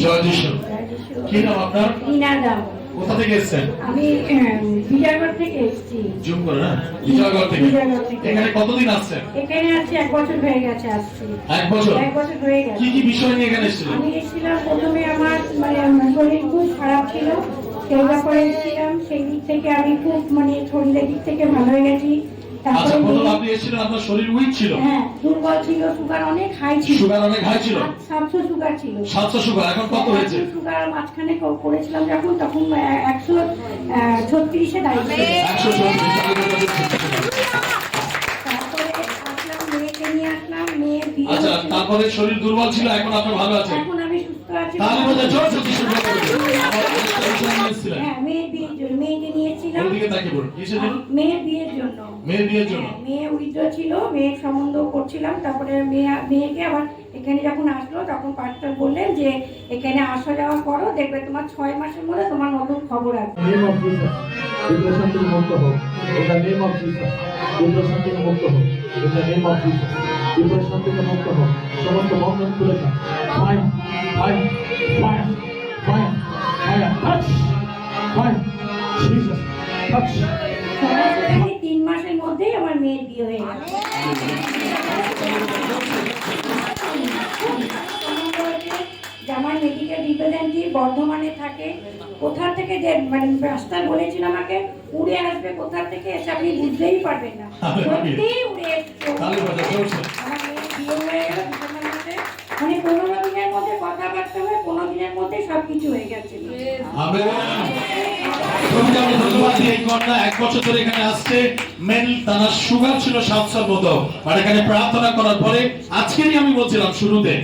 জয় যিশু। কি নাম আপনার? কোথা থেকে এসেছেন? আমি বিজয়গড় থেকে এসেছি। জুম করে না, বিজয়গড় থেকে। এখানে কতদিন আসছেন? এখানে আছি 1 বছর হয়ে গেছে আসছি। 1 বছর? 1 বছর হয়ে গেছে। কি কি বিষয় নিয়ে এখানে এসেছিলেন? আমি এসেছিলাম প্রথমে আমার শরীর খুব খারাপ ছিল, সেই ব্যাপারে এসেছিলাম। সেই দিক থেকে আমি খুব শরীরের দিক থেকে ভালো হয়ে গেছি। আচ্ছা, প্রথম আপনি এসেছিলেন, আপনার শরীর উইক ছিল? হ্যাঁ, দুর্বল ছিল, সুগার অনেক হাই ছিল। সুগার অনেক হাই ছিল? 700 সুগার ছিল। 700 সুগার, এখন কত হয়েছে? সুগার মাঝখানে করেছিলাম যখন, তখন 136-এ দাঁড়িয়েছে। 136। তারপরে আসলাম, মেয়েকে নিয়ে আসলাম, মেয়ের বিয়ে। আচ্ছা, তারপরে শরীর দুর্বল ছিল, এখন আপনি ভালো আছেন? এখন আমি সুস্থ আছি। তাহলে বোঝা যাচ্ছে যে সুগার হ্যাঁ, মেয়ের বিয়ের জন্য মেয়েকে নিয়েছিলাম। ওদিকে তাকিয়ে বলুন, কিসের জন্য? মেয়ের বিয়ের জন্য। মেয়ের বিয়ের জন্য? মেয়ে উইথড্র ছিল, মেয়ের সম্বন্ধ করছিলাম। তারপরে মেয়েকে আবার এখানে যখন আসলো, তখন পাস্টার বললেন যে এখানে আসা যাওয়া করো, দেখবে তোমার 6 মাসের মধ্যে তোমার নতুন খবর আসবে। নেম অফ জিসাস, ডিপ্রেশন থেকে মুক্ত হোক। In the name of Jesus, depression থেকে মুক্ত হোক। In the name of Jesus, depression থেকে মুক্ত হোক। সমস্ত বন্ধন খুলে যান। Fire, fire, fire, fire, fire, touch, fire, Jesus, touch. 3 মাসের মধ্যেই আমার মেয়ের বিয়ে হয়ে গেল। আমার মেডিকেল রিপ্রেজেন্টেটিভ বর্ধমানে থাকে। কোথা থেকে যে রাস্তা বলেছিল আমাকে উড়ে আসবে, কোথা থেকে এসে আপনি বুঝতেই পারবেন না। সত্যি উড়ে এসছে। আমার মেয়ের বিয়ে হয়ে গেল ডিসেম্বর মাসে। 15 দিনের মধ্যে কথাবার্তা হয়ে 15 দিনের মধ্যে সবকিছু হয়ে গেছে। এক বছর ধরে এখানে আসছে। মেন তার সুগার ছিল 700 মতো, আর এখানে প্রার্থনা করার পরে আজকেরই আমি বলছিলাম শুরুতে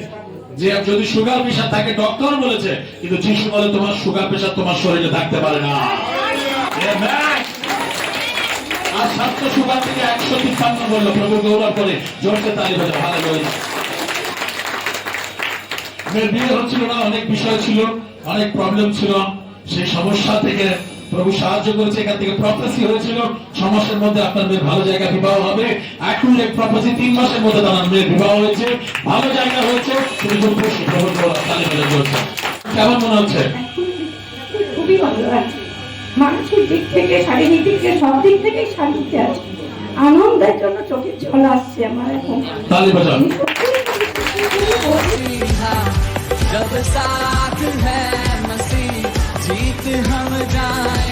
যে যদি সুগার প্রেশার থাকে, ডক্টর বলেছে, কিন্তু যিশু বলে তোমার সুগার প্রেশার তোমার শরীরে থাকতে পারে না। আর 700 সুগার থেকে 153 বললো। প্রভু গৌরব করে জোরসে তালি বাজাও, হালেলুয়া। মেয়ের বিয়ে হচ্ছিল না, অনেক বিষয় ছিল, অনেক প্রবলেম ছিল। সেই সমস্যা থেকে প্রভু সাহায্য করেছে। এখান থেকে প্রফেসি হয়েছিল 6 মাসের মধ্যে আপনার মেয়ের ভালো জায়গা বিবাহ হবে। এখন এক প্রফেসি 3 মাসের মধ্যে তার মেয়ের বিবাহ হয়েছে, ভালো জায়গা হয়েছে। তুমি খুব খুশি? প্রভু তালি বাজাও জোরসে। কেমন মনে হচ্ছে? খুবই ভালো আছে। মানসিক দিক থেকে, শারীরিক দিক থেকে, সব দিক থেকেই শান্তিতে আছে। আনন্দের জন্য চোখে জল আসছে আমার এখন। তালি বাজাও। जब साथ है मसीह जीत हम जाए।